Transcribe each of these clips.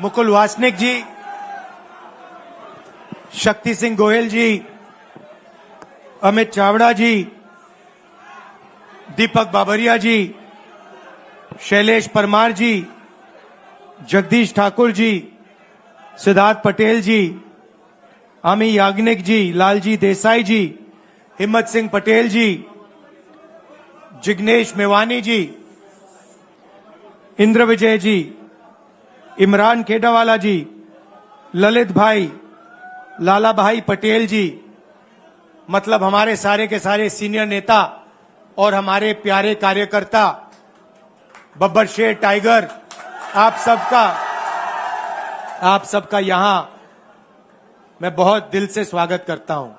मुकुल वासनिक जी, शक्ति सिंह गोयल जी, अमित चावड़ा जी, दीपक बाबरिया जी, शैलेश परमार जी, जगदीश ठाकुर जी, सिद्धार्थ पटेल जी, आमी याग्निक जी, लालजी देसाई जी, हिम्मत सिंह पटेल जी, जिग्नेश मेवानी जी, इंद्र विजय जी, इमरान खेडावाला जी, ललित भाई, लाला भाई पटेल जी, मतलब हमारे सारे के सारे सीनियर नेता और हमारे प्यारे कार्यकर्ता, बब्बर शेर टाइगर, आप सबका यहां मैं बहुत दिल से स्वागत करता हूं।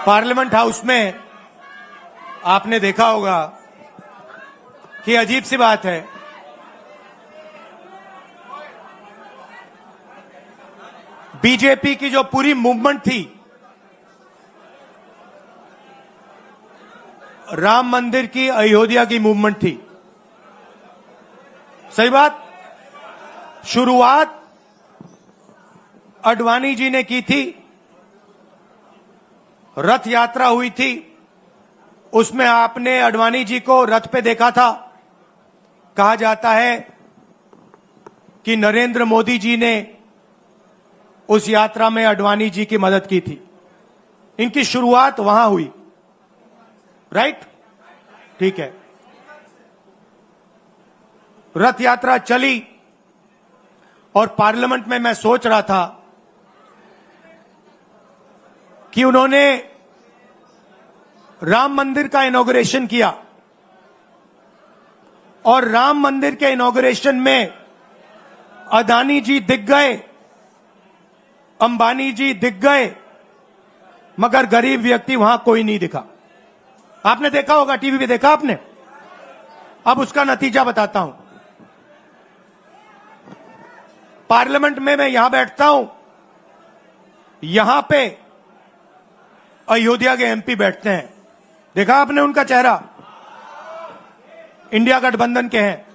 पार्लियामेंट हाउस में आपने देखा होगा कि अजीब सी बात है, बीजेपी की जो पूरी मूवमेंट थी, राम मंदिर की, अयोध्या की मूवमेंट थी। सही बात, शुरुआत अडवाणी जी ने की थी, रथ यात्रा हुई थी, उसमें आपने अडवाणी जी को रथ पे देखा था। कहा जाता है कि नरेंद्र मोदी जी ने उस यात्रा में अडवाणी जी की मदद की थी। इनकी शुरुआत वहां हुई, राइट? ठीक है। रथ यात्रा चली और पार्लियामेंट में मैं सोच रहा था कि उन्होंने राम मंदिर का इनॉग्रेशन किया और राम मंदिर के इनॉग्रेशन में अदानी जी दिख गए, अंबानी जी दिख गए, मगर गरीब व्यक्ति वहां कोई नहीं दिखा। आपने देखा होगा, टीवी पे देखा आपने। अब उसका नतीजा बताता हूं। पार्लियामेंट में मैं यहां बैठता हूं, यहां पे अयोध्या के एमपी बैठते हैं। देखा आपने उनका चेहरा, इंडिया गठबंधन के हैं,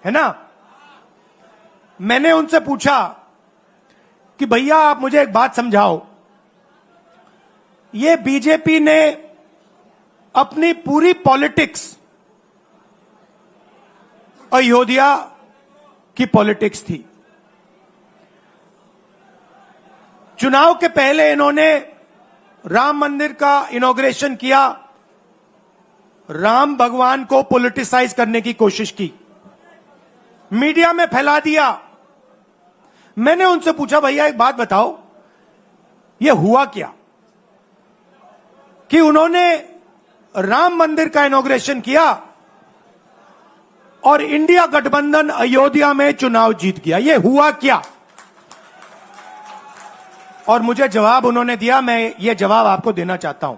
है ना? मैंने उनसे पूछा कि भैया आप मुझे एक बात समझाओ, ये बीजेपी ने अपनी पूरी पॉलिटिक्स अयोध्या की पॉलिटिक्स थी। चुनाव के पहले इन्होंने राम मंदिर का इनॉग्रेशन किया, राम भगवान को पॉलिटिसाइज करने की कोशिश की, मीडिया में फैला दिया। मैंने उनसे पूछा भैया एक बात बताओ, ये हुआ क्या कि उन्होंने राम मंदिर का इनॉग्रेशन किया और इंडिया गठबंधन अयोध्या में चुनाव जीत गया, ये हुआ क्या? और मुझे जवाब उन्होंने दिया, मैं ये जवाब आपको देना चाहता हूं।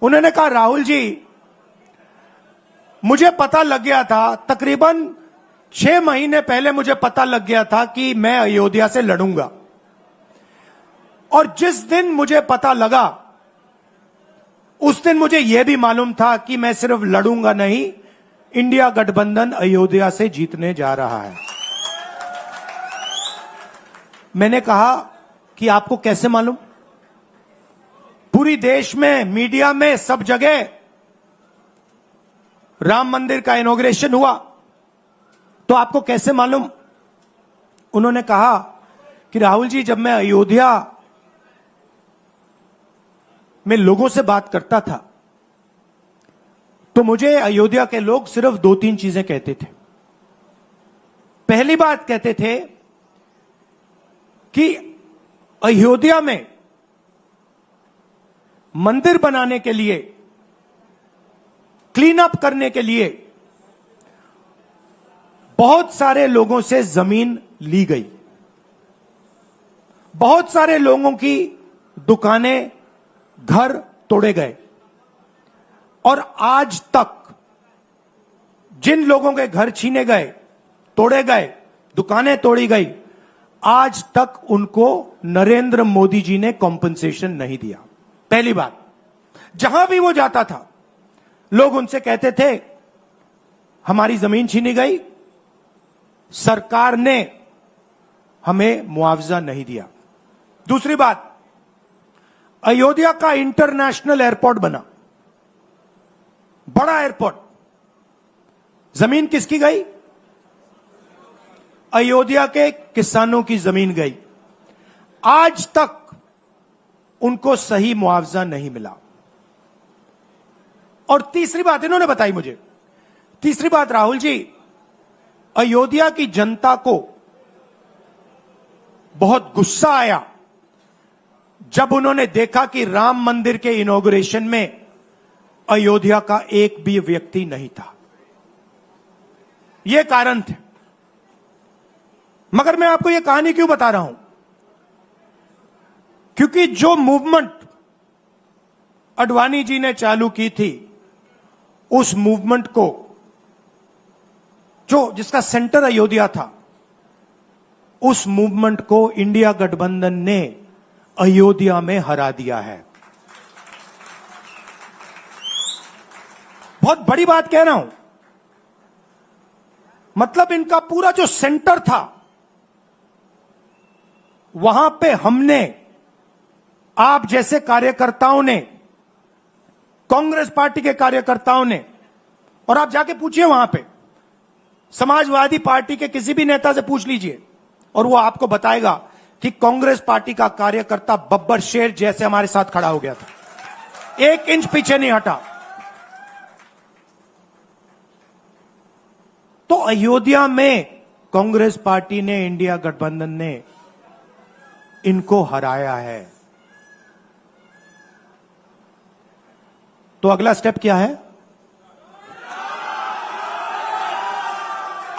उन्होंने कहा राहुल जी, मुझे पता लग गया था, तकरीबन 6 महीने पहले मुझे पता लग गया था कि मैं अयोध्या से लड़ूंगा, और जिस दिन मुझे पता लगा उस दिन मुझे यह भी मालूम था कि मैं सिर्फ लड़ूंगा नहीं, इंडिया गठबंधन अयोध्या से जीतने जा रहा है। मैंने कहा कि आपको कैसे मालूम? पूरी देश में, मीडिया में, सब जगह राम मंदिर का इनॉग्रेशन हुआ, तो आपको कैसे मालूम? उन्होंने कहा कि राहुल जी, जब मैं अयोध्या में लोगों से बात करता था तो मुझे अयोध्या के लोग सिर्फ 2-3 चीजें कहते थे। पहली बात कहते थे कि अयोध्या में मंदिर बनाने के लिए, क्लीन अप करने के लिए बहुत सारे लोगों से जमीन ली गई, बहुत सारे लोगों की दुकानें, घर तोड़े गए, और आज तक जिन लोगों के घर छीने गए, तोड़े गए, दुकानें तोड़ी गई, आज तक उनको नरेंद्र मोदी जी ने कॉम्पनसेशन नहीं दिया। पहली बात, जहां भी वो जाता था लोग उनसे कहते थे हमारी जमीन छीनी गई, सरकार ने हमें मुआवजा नहीं दिया। दूसरी बात, अयोध्या का इंटरनेशनल एयरपोर्ट बना, बड़ा एयरपोर्ट, जमीन किसकी गई? अयोध्या के किसानों की जमीन गई। आज तक उनको सही मुआवजा नहीं मिला। और तीसरी बात इन्होंने बताई मुझे, तीसरी बात राहुल जी, अयोध्या की जनता को बहुत गुस्सा आया जब उन्होंने देखा कि राम मंदिर के इनॉग्रेशन में अयोध्या का एक भी व्यक्ति नहीं था। यह कारण थे। मगर मैं आपको यह कहानी क्यों बता रहा हूं? क्योंकि जो मूवमेंट अडवाणी जी ने चालू की थी, उस मूवमेंट को, जिसका सेंटर अयोध्या था, उस मूवमेंट को इंडिया गठबंधन ने अयोध्या में हरा दिया है। बहुत बड़ी बात कह रहा हूं। मतलब इनका पूरा जो सेंटर था, वहां पे हमने, आप जैसे कार्यकर्ताओं ने, कांग्रेस पार्टी के कार्यकर्ताओं ने, और आप जाके पूछिए वहां पे, समाजवादी पार्टी के किसी भी नेता से पूछ लीजिए और वो आपको बताएगा कि कांग्रेस पार्टी का कार्यकर्ता बब्बर शेर जैसे हमारे साथ खड़ा हो गया था, 1 इंच पीछे नहीं हटा। तो अयोध्या में कांग्रेस पार्टी ने, इंडिया गठबंधन ने इनको हराया है। तो अगला स्टेप क्या है?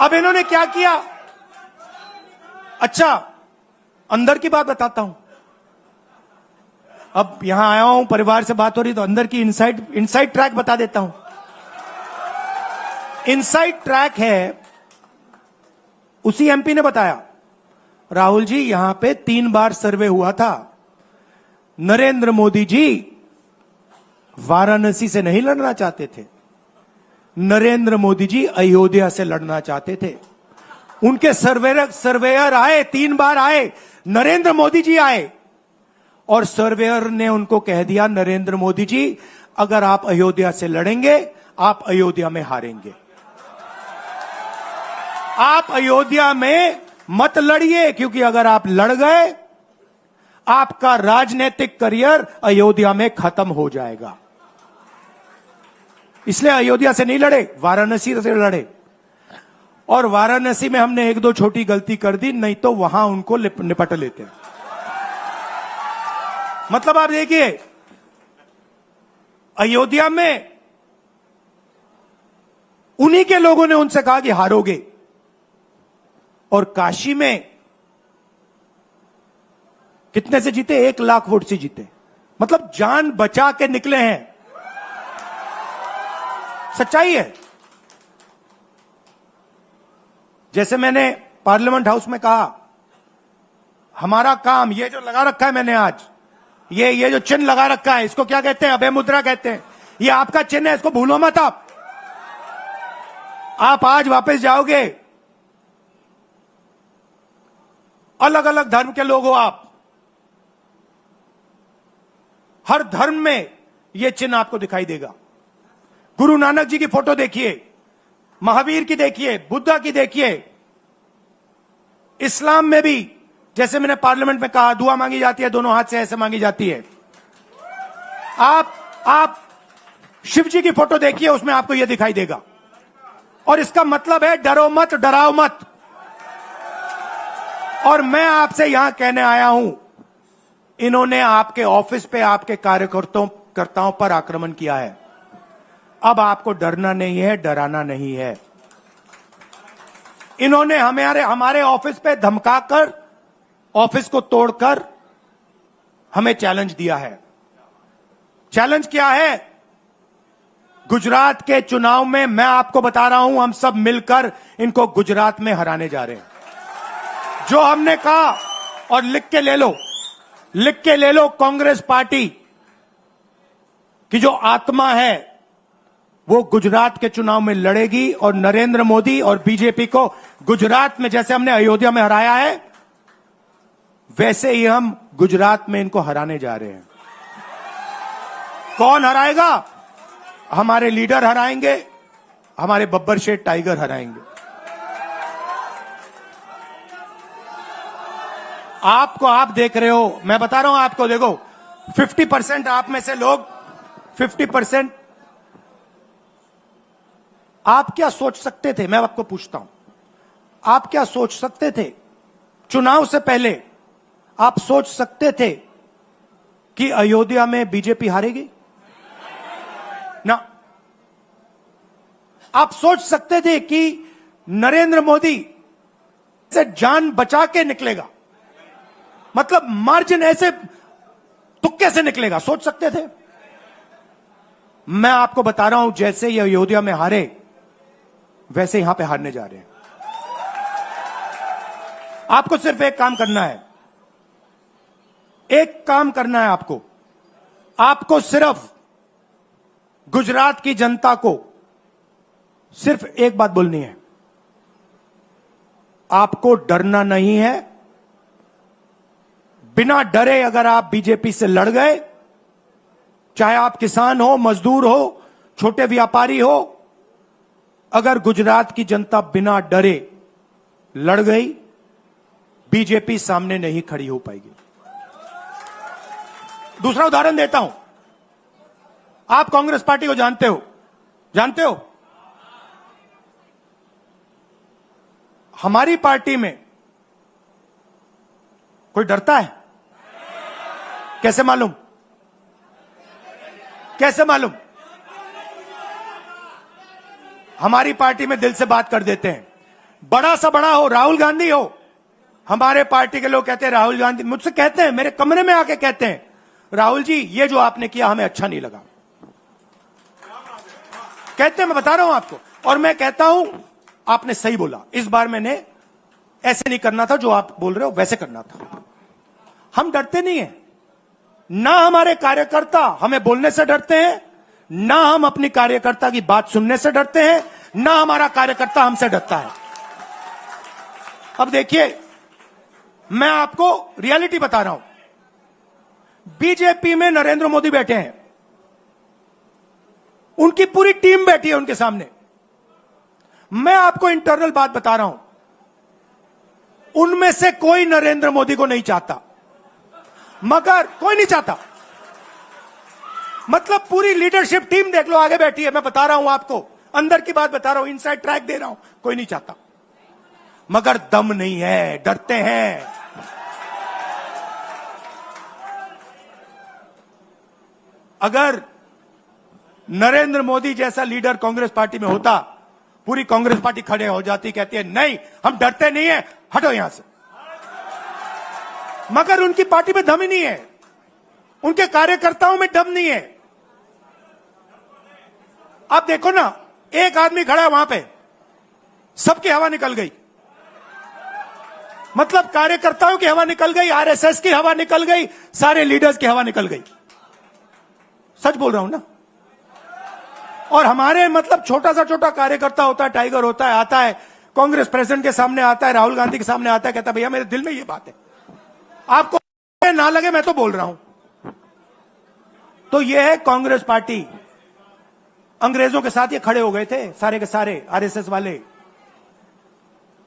अब इन्होंने क्या किया? अच्छा, अंदर की बात बताता हूं। अब यहां आया हूं, परिवार से बात हो रही, तो अंदर की इनसाइड ट्रैक बता देता हूं। इनसाइड ट्रैक है, उसी एमपी ने बताया, राहुल जी यहां पे 3 बार सर्वे हुआ था। नरेंद्र मोदी जी वाराणसी से नहीं लड़ना चाहते थे, नरेंद्र मोदी जी अयोध्या से लड़ना चाहते थे। उनके सर्वेयर आए, 3 बार आए, नरेंद्र मोदी जी आए, और सर्वेयर ने उनको कह दिया, नरेंद्र मोदी जी अगर आप अयोध्या से लड़ेंगे, आप अयोध्या में हारेंगे, आप अयोध्या में मत लड़िए, क्योंकि अगर आप लड़ गए, आपका राजनीतिक करियर अयोध्या में खत्म हो जाएगा। इसलिए अयोध्या से नहीं लड़े, वाराणसी से लड़े। और वाराणसी में हमने 1-2 छोटी गलती कर दी, नहीं तो वहां उनको निपट लेते। मतलब आप देखिए, अयोध्या में उन्हीं के लोगों ने उनसे कहा कि हारोगे, और काशी में कितने से जीते? 1 लाख वोट से जीते। मतलब जान बचा के निकले हैं। सच्चाई है। जैसे मैंने पार्लियामेंट हाउस में कहा, हमारा काम, ये जो लगा रखा है मैंने आज, ये जो चिन्ह लगा रखा है, इसको क्या कहते हैं? अभय मुद्रा कहते हैं। ये आपका चिन्ह है, इसको भूलो मत। आप आज वापस जाओगे, अलग अलग धर्म के लोग हो आप, हर धर्म में यह चिन्ह आपको दिखाई देगा। गुरु नानक जी की फोटो देखिए, महावीर की देखिए, बुद्धा की देखिए। इस्लाम में भी, जैसे मैंने पार्लियामेंट में कहा, दुआ मांगी जाती है, दोनों हाथ से ऐसे मांगी जाती है। आप शिव जी की फोटो देखिए, उसमें आपको यह दिखाई देगा। और इसका मतलब है डरो मत, डराओ मत। और मैं आपसे यहां कहने आया हूं, इन्होंने आपके ऑफिस पे, आपके कार्यकर्ताओं पर आक्रमण किया है। अब आपको डरना नहीं है, डराना नहीं है। इन्होंने हमारे ऑफिस पे धमकाकर, ऑफिस को तोड़कर हमें चैलेंज दिया है। चैलेंज क्या है? गुजरात के चुनाव में मैं आपको बता रहा हूं, हम सब मिलकर इनको गुजरात में हराने जा रहे हैं। जो हमने कहा, और लिख के ले लो, कांग्रेस पार्टी की जो आत्मा है वो गुजरात के चुनाव में लड़ेगी और नरेंद्र मोदी और बीजेपी को गुजरात में जैसे हमने अयोध्या में हराया है वैसे ही हम गुजरात में इनको हराने जा रहे हैं। कौन हराएगा? हमारे लीडर हराएंगे, हमारे बब्बर शेठ टाइगर हराएंगे। आपको, आप देख रहे हो, मैं बता रहा हूं आपको, देखो 50% आप में से लोग 50% आप क्या सोच सकते थे? मैं आपको पूछता हूं, आप क्या सोच सकते थे चुनाव से पहले? आप सोच सकते थे कि अयोध्या में बीजेपी हारेगी? ना। आप सोच सकते थे कि नरेंद्र मोदी से जान बचा के निकलेगा? मतलब मार्जिन ऐसे तुक्के से निकलेगा, सोच सकते थे? मैं आपको बता रहा हूं, जैसे ये अयोध्या में हारे वैसे यहां पे हारने जा रहे हैं। आपको सिर्फ एक काम करना है, एक काम करना है आपको सिर्फ गुजरात की जनता को सिर्फ एक बात बोलनी है, आपको डरना नहीं है। बिना डरे अगर आप बीजेपी से लड़ गए, चाहे आप किसान हो, मजदूर हो, छोटे व्यापारी हो, अगर गुजरात की जनता बिना डरे लड़ गई, बीजेपी सामने नहीं खड़ी हो पाएगी। दूसरा उदाहरण देता हूं, आप कांग्रेस पार्टी को जानते हो? हमारी पार्टी में कोई डरता है? कैसे मालूम? हमारी पार्टी में दिल से बात कर देते हैं। बड़ा सा बड़ा हो, राहुल गांधी हो, हमारे पार्टी के लोग कहते हैं राहुल गांधी, मुझसे कहते हैं, मेरे कमरे में आके कहते हैं, राहुल जी ये जो आपने किया हमें अच्छा नहीं लगा। कहते हैं, मैं बता रहा हूं आपको, और मैं कहता हूं आपने सही बोला, इस बार मैंने ऐसे नहीं करना था, जो आप बोल रहे हो वैसे करना था। हम डरते नहीं है, ना हमारे कार्यकर्ता हमें बोलने से डरते हैं, ना हम अपनी कार्यकर्ता की बात सुनने से डरते हैं, ना हमारा कार्यकर्ता हमसे डरता है। अब देखिए, मैं आपको रियलिटी बता रहा हूं, बीजेपी में नरेंद्र मोदी बैठे हैं, उनकी पूरी टीम बैठी है उनके सामने। मैं आपको इंटरनल बात बता रहा हूं, उनमें से कोई नरेंद्र मोदी को नहीं चाहता, मगर कोई नहीं चाहता। मतलब पूरी लीडरशिप टीम देख लो, आगे बैठी है। मैं बता रहा हूं आपको, अंदर की बात बता रहा हूं, इनसाइड ट्रैक दे रहा हूं, कोई नहीं चाहता, मगर दम नहीं है, डरते हैं। अगर नरेंद्र मोदी जैसा लीडर कांग्रेस पार्टी में होता, पूरी कांग्रेस पार्टी खड़े हो जाती, कहती है नहीं हम डरते नहीं है, हटो यहां से। मगर उनकी पार्टी में दम ही नहीं है, उनके कार्यकर्ताओं में दम नहीं है। आप देखो ना, एक आदमी खड़ा है वहां पे, सबकी हवा निकल गई। मतलब कार्यकर्ताओं की हवा निकल गई, आरएसएस की हवा निकल गई, सारे लीडर्स की हवा निकल गई। सच बोल रहा हूं ना। और हमारे मतलब छोटा कार्यकर्ता होता है, टाइगर होता है, आता है कांग्रेस प्रेसिडेंट के सामने, आता है राहुल गांधी के सामने, आता है, कहता है भैया मेरे दिल में ये बात है, आपको ना लगे मैं तो बोल रहा हूं। तो ये है कांग्रेस पार्टी। अंग्रेजों के साथ ये खड़े हो गए थे सारे के सारे आरएसएस वाले।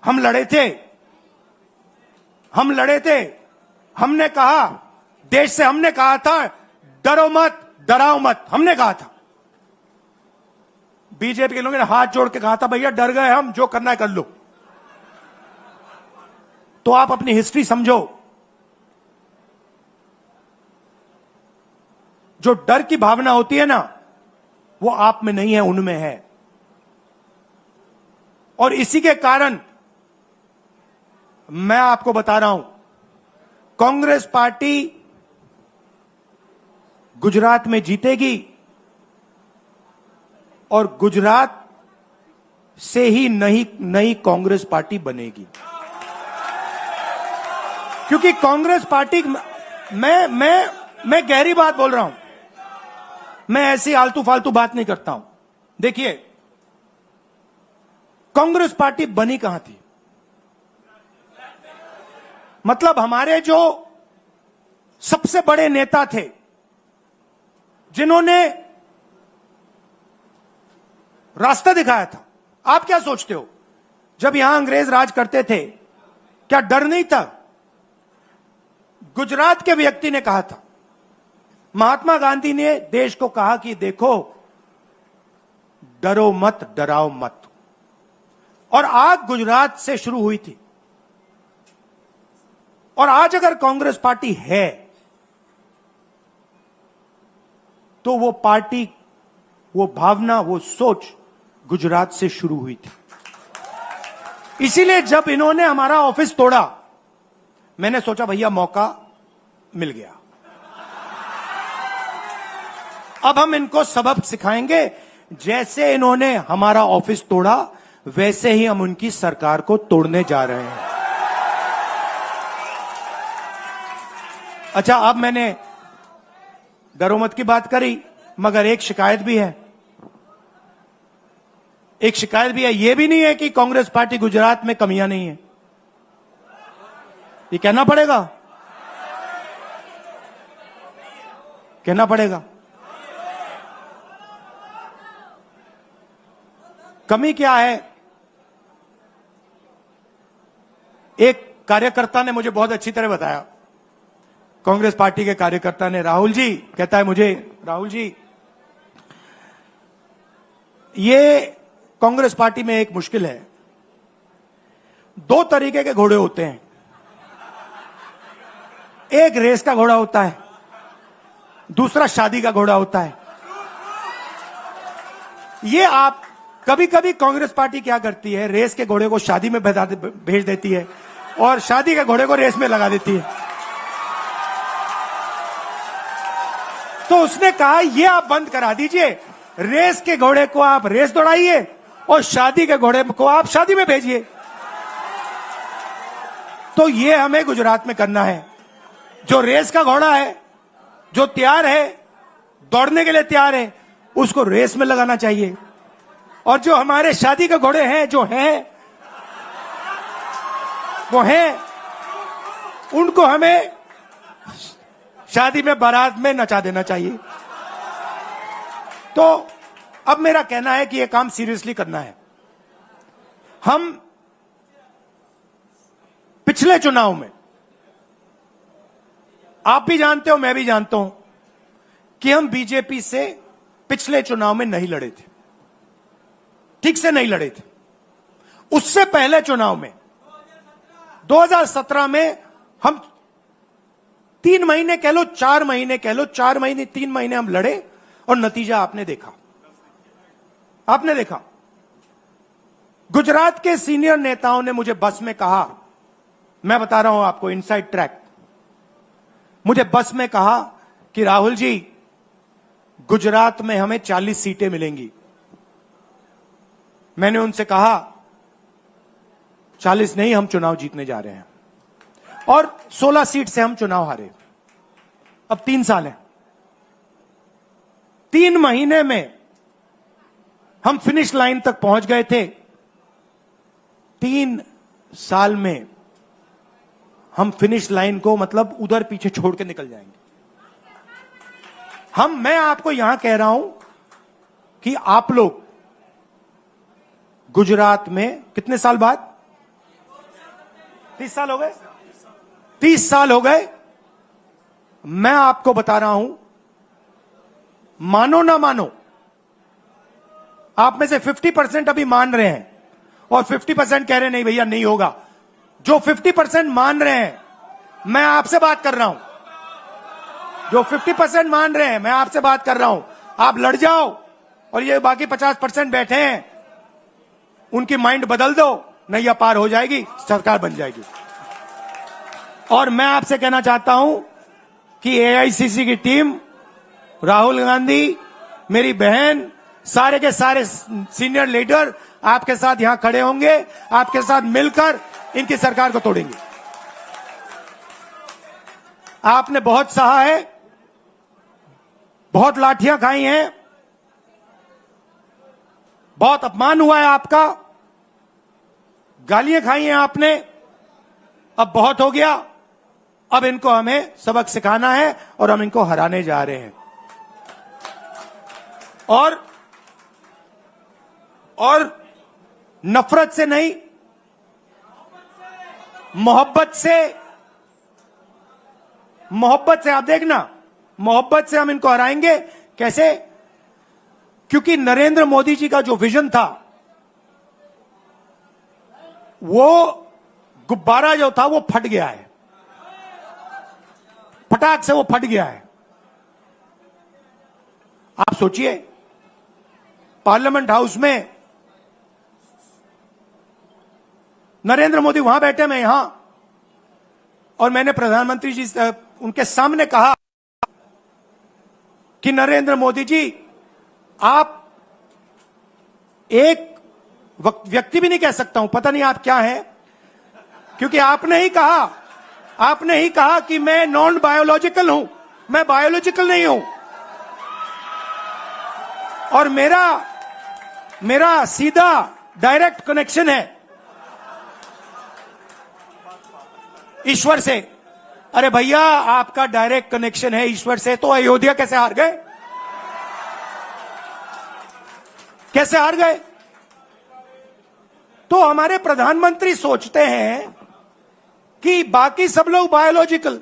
हम लड़े थे, हमने कहा, देश से हमने कहा था डरो मत, डराओ मत, हमने कहा था। बीजेपी के लोगों ने हाथ जोड़ के कहा था भैया डर गए हम, जो करना है कर लो। तो आप अपनी हिस्ट्री समझो, जो डर की भावना होती है ना, वो आप में नहीं है, उनमें है। और इसी के कारण मैं आपको बता रहा हूं, कांग्रेस पार्टी गुजरात में जीतेगी और गुजरात से ही नई कांग्रेस पार्टी बनेगी। क्योंकि कांग्रेस पार्टी, मैं गहरी बात बोल रहा हूं, मैं ऐसी आलतू फालतू बात नहीं करता हूं। देखिए, कांग्रेस पार्टी बनी कहां थी? मतलब हमारे जो सबसे बड़े नेता थे, जिन्होंने रास्ता दिखाया था। आप क्या सोचते हो, जब यहां अंग्रेज राज करते थे, क्या डर नहीं था? गुजरात के व्यक्ति ने कहा था, महात्मा गांधी ने देश को कहा कि देखो, डरो मत, डराओ मत। और आग गुजरात से शुरू हुई थी। और आज अगर कांग्रेस पार्टी है, तो वो पार्टी, वो भावना, वो सोच गुजरात से शुरू हुई थी। इसीलिए जब इन्होंने हमारा ऑफिस तोड़ा, मैंने सोचा भैया मौका मिल गया, अब हम इनको सबक सिखाएंगे। जैसे इन्होंने हमारा ऑफिस तोड़ा, वैसे ही हम उनकी सरकार को तोड़ने जा रहे हैं। अच्छा, अब मैंने डरो मत की बात करी, मगर एक शिकायत भी है। एक शिकायत भी है। यह भी नहीं है कि कांग्रेस पार्टी गुजरात में कमियां नहीं है, ये कहना पड़ेगा, कहना पड़ेगा। कमी क्या है? एक कार्यकर्ता ने मुझे बहुत अच्छी तरह बताया, कांग्रेस पार्टी के कार्यकर्ता ने, राहुल जी, कहता है मुझे, राहुल जी, ये कांग्रेस पार्टी में एक मुश्किल है, दो तरीके के घोड़े होते हैं। एक रेस का घोड़ा होता है, दूसरा शादी का घोड़ा होता है। ये आप कभी कभी कांग्रेस पार्टी क्या करती है, रेस के घोड़े को शादी में भेज देती है और शादी के घोड़े को रेस में लगा देती है। तो उसने कहा ये आप बंद करा दीजिए, रेस के घोड़े को आप रेस दौड़ाइए और शादी के घोड़े को आप शादी में भेजिए। तो ये हमें गुजरात में करना है। जो रेस का घोड़ा है, जो तैयार है, दौड़ने के लिए तैयार है, उसको रेस में लगाना चाहिए। और जो हमारे शादी के घोड़े हैं, जो हैं, वो हैं, उनको हमें शादी में, बारात में नचा देना चाहिए। तो अब मेरा कहना है कि यह काम सीरियसली करना है। हम पिछले चुनाव में, आप भी जानते हो, मैं भी जानता हूं कि हम बीजेपी से पिछले चुनाव में नहीं लड़े थे, ठीक से नहीं लड़े थे। उससे पहले चुनाव में 2017 में हम 3 महीने कह लो, 4 महीने कह लो, 4 महीने 3 महीने हम लड़े और नतीजा आपने देखा। आपने देखा, गुजरात के सीनियर नेताओं ने मुझे बस में कहा, मैं बता रहा हूं आपको इनसाइड ट्रैक, मुझे बस में कहा कि राहुल जी, गुजरात में हमें 40 सीटें मिलेंगी। मैंने उनसे कहा 40 नहीं, हम चुनाव जीतने जा रहे हैं। और 16 सीट से हम चुनाव हारे। अब 3 साल है, 3 महीने में हम फिनिश लाइन तक पहुंच गए थे। 3 साल में हम फिनिश लाइन को, मतलब उधर पीछे छोड़ के निकल जाएंगे। मैं आपको यहां कह रहा हूं कि आप लोग गुजरात में कितने साल बाद, 30 साल हो गए, 30 साल हो गए। मैं आपको बता रहा हूं, मानो ना मानो, आप में से 50% अभी मान रहे हैं और 50% कह रहे नहीं भैया नहीं होगा। जो 50% मान रहे हैं, मैं आपसे बात कर रहा हूं। जो 50% मान रहे हैं, मैं आपसे बात कर रहा हूं। आप लड़ जाओ और ये बाकी 50% बैठे हैं, उनकी माइंड बदल दो, नैया पार हो जाएगी, सरकार बन जाएगी। और मैं आपसे कहना चाहता हूं कि एआईसीसी की टीम, राहुल गांधी, मेरी बहन, सारे के सारे सीनियर लीडर आपके साथ यहां खड़े होंगे, आपके साथ मिलकर इनकी सरकार को तोड़ेंगे। आपने बहुत सहा है, बहुत लाठियां खाई हैं, बहुत अपमान हुआ है आपका, गालियां खाई हैं आपने। अब बहुत हो गया, अब इनको हमें सबक सिखाना है और हम इनको हराने जा रहे हैं। और नफरत से नहीं, मोहब्बत से आप देखना, मोहब्बत से हम इनको हराएंगे। कैसे? क्योंकि नरेंद्र मोदी जी का जो विजन था, वो गुब्बारा जो था वो फट गया है, फटाक से वो फट गया है। आप सोचिए, पार्लियामेंट हाउस में नरेंद्र मोदी वहां बैठे, मैं यहां, और मैंने प्रधानमंत्री जी उनके सामने कहा कि नरेंद्र मोदी जी, आप एक व्यक्ति भी नहीं कह सकता हूं, पता नहीं आप क्या हैं, क्योंकि आपने ही कहा कि मैं नॉन बायोलॉजिकल हूं, मैं बायोलॉजिकल नहीं हूं, और मेरा सीधा डायरेक्ट कनेक्शन है ईश्वर से। अरे भैया, आपका डायरेक्ट कनेक्शन है ईश्वर से, तो अयोध्या कैसे हार गए? कैसे हार गए? तो हमारे प्रधानमंत्री सोचते हैं कि बाकी सब लोग बायोलॉजिकल,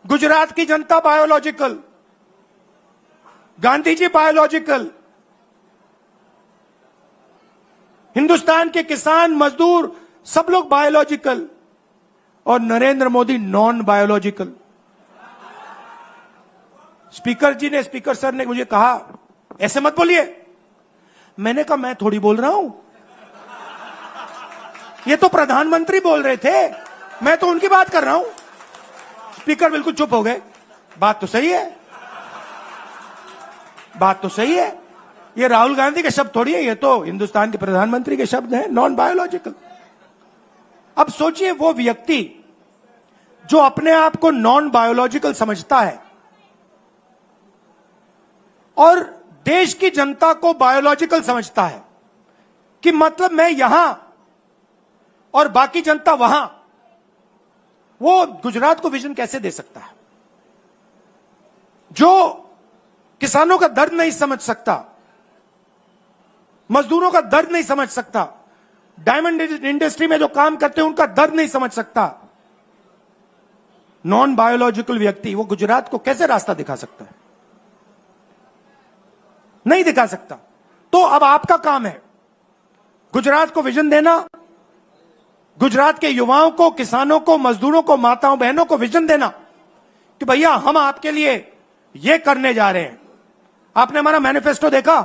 गुजरात की जनता बायोलॉजिकल, गांधी जी बायोलॉजिकल, हिंदुस्तान के किसान मजदूर सब लोग बायोलॉजिकल, और Narendra Modi non biological. Speaker sir ने मुझे कहा, ऐसे मत बोलिए। मैंने कहा, मैं थोड़ी बोल रहा हूं, ये तो प्रधानमंत्री बोल रहे थे, मैं तो उनकी बात कर रहा हूं। स्पीकर बिल्कुल चुप हो गए। बात तो सही है, बात तो सही है, ये राहुल गांधी के शब्द थोड़ी है, ये तो हिंदुस्तान के प्रधानमंत्री के शब्द हैं, नॉन बायोलॉजिकल। अब सोचिए, वो व्यक्ति जो अपने आप को नॉन बायोलॉजिकल समझता है और देश की जनता को बायोलॉजिकल समझता है, कि मतलब मैं यहां और बाकी जनता वहां, वो गुजरात को विजन कैसे दे सकता है? जो किसानों का दर्द नहीं समझ सकता, मजदूरों का दर्द नहीं समझ सकता, डायमंड इंडस्ट्री में जो काम करते हैं उनका दर्द नहीं समझ सकता, नॉन बायोलॉजिकल व्यक्ति वो गुजरात को कैसे रास्ता दिखा सकता है? नहीं दिखा सकता। तो अब आपका काम है गुजरात को विजन देना, गुजरात के युवाओं को, किसानों को, मजदूरों को, माताओं बहनों को विजन देना कि भैया हम आपके लिए ये करने जा रहे हैं। आपने हमारा मैनिफेस्टो देखा,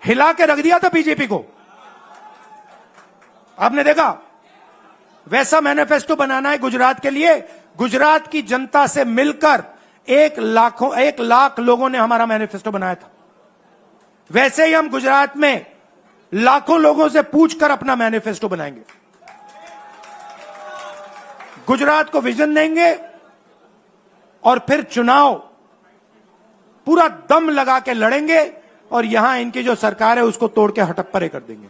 हिला के रख दिया था बीजेपी को, आपने देखा? वैसा मैनिफेस्टो बनाना है गुजरात के लिए। गुजरात की जनता से मिलकर 1 लाख लोगों ने हमारा मैनिफेस्टो बनाया था। वैसे ही हम गुजरात में लाखों लोगों से पूछकर अपना मैनिफेस्टो बनाएंगे, गुजरात को विजन देंगे, और फिर चुनाव पूरा दम लगा के लड़ेंगे, और यहां इनकी जो सरकार है उसको तोड़ के हटप्परे कर देंगे।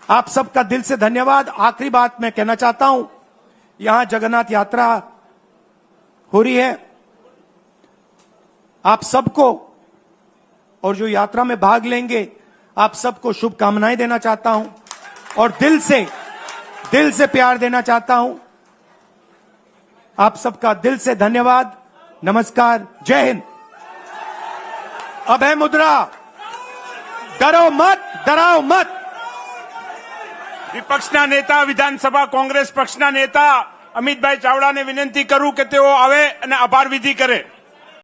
आप सबका दिल से धन्यवाद। आखिरी बात मैं कहना चाहता हूं, यहां जगन्नाथ यात्रा हो रही है, आप सबको, और जो यात्रा में भाग लेंगे, आप सबको शुभकामनाएं देना चाहता हूं, और दिल से प्यार देना चाहता हूं। आप सबका दिल से धन्यवाद, नमस्कार, जय हिंद। अभय मुद्रा, डरो मत, डराओ मत। વિપક્ષના નેતા વિધાનસભા કોંગ્રેસ પક્ષના નેતા અમિતભાઈ ચાવડાને વિનંતી કરું કે તેઓ આવે અને આભાર વિધિ કરે।